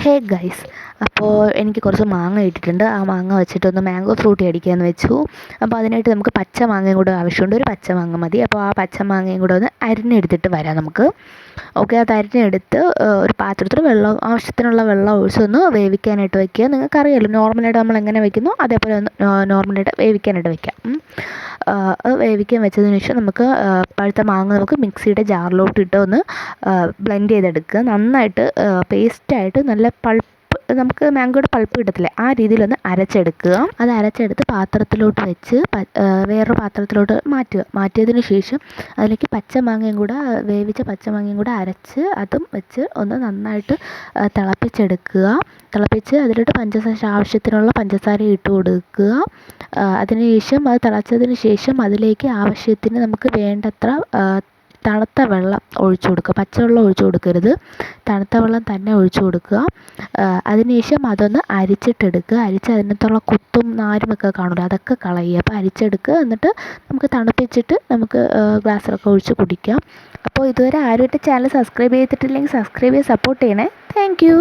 Hey guys, അപ്പോൾ എനിക്ക് കുറച്ച് മാങ്ങ ഇട്ടിട്ടുണ്ട്. ആ മാങ്ങ വെച്ചിട്ടൊന്ന് മാംഗോ ഫ്രൂട്ടി അടിക്കാമെന്ന് വെച്ചു. അപ്പോൾ അതിനായിട്ട് നമുക്ക് പച്ച മാങ്ങയും കൂടെ ആവശ്യമുണ്ട്. ഒരു പച്ച മാങ്ങ മതി. അപ്പോൾ ആ പച്ച മാങ്ങയും കൂടെ ഒന്ന് അരിഞ്ഞെടുത്തിട്ട് വരാം നമുക്ക്. ഓക്കെ, അത് അരിഞ്ഞെടുത്ത് ഒരു പാത്രത്തിൽ ആവശ്യത്തിനുള്ള വെള്ളം ഒഴിച്ചൊന്ന് വേവിക്കാനായിട്ട് വയ്ക്കുക. നിങ്ങൾക്കറിയാമല്ലോ, നോർമലായിട്ട് നമ്മൾ എങ്ങനെ വയ്ക്കുന്നു അതേപോലെ ഒന്ന് നോർമലായിട്ട് വേവിക്കാനായിട്ട് വയ്ക്കാം. അത് വേവിക്കാൻ വെച്ചതിന് ശേഷം നമുക്ക് പഴുത്ത മാങ്ങ നമുക്ക് മിക്സിയുടെ ജാറിലോട്ട് ഇട്ട് ഒന്ന് ബ്ലെൻഡ് ചെയ്തെടുക്കുക. നന്നായിട്ട് പേസ്റ്റായിട്ട് നല്ല പൾപ്പ്, നമുക്ക് മാംഗോയുടെ പൾപ്പ് കിട്ടത്തില്ലേ, ആ രീതിയിലൊന്ന് അരച്ചെടുക്കുക. അത് അരച്ചെടുത്ത് പാത്രത്തിലോട്ട് വെച്ച് വേറൊരു പാത്രത്തിലോട്ട് മാറ്റിയതിന് ശേഷം അതിലേക്ക് പച്ചമാങ്ങയും കൂടെ, വേവിച്ച പച്ചമാങ്ങയും കൂടെ അരച്ച് അതും വെച്ച് ഒന്ന് നന്നായിട്ട് തിളപ്പിച്ചെടുക്കുക. തിളപ്പിച്ച് അതിലോട്ട് ആവശ്യത്തിനുള്ള പഞ്ചസാര ഇട്ട് കൊടുക്കുക. അതിനുശേഷം അത് തിളച്ചതിന് ശേഷം അതിലേക്ക് ആവശ്യത്തിന് നമുക്ക് വേണ്ടത്ര തണുത്ത വെള്ളം ഒഴിച്ചു കൊടുക്കുക. പച്ചവെള്ളം ഒഴിച്ചു കൊടുക്കരുത്, തണുത്ത വെള്ളം തന്നെ ഒഴിച്ചു കൊടുക്കുക. അതിനുശേഷം അതൊന്ന് അരിച്ചിട്ടെടുക്കുക. അതിനകത്തുള്ള കുത്തും നാരുമൊക്കെ കാണില്ല, അതൊക്കെ കളയുക. അപ്പോൾ അരിച്ചെടുക്കുക. എന്നിട്ട് നമുക്ക് തണുപ്പിച്ചിട്ട് നമുക്ക് ഗ്ലാസ്സിലൊക്കെ ഒഴിച്ച് കുടിക്കാം. അപ്പോൾ ഇതുവരെ ആരും ചാനൽ സബ്സ്ക്രൈബ് ചെയ്തിട്ടില്ലെങ്കിൽ സബ്സ്ക്രൈബ് ചെയ്ത് സപ്പോർട്ട് ചെയ്യണേ. Thank you.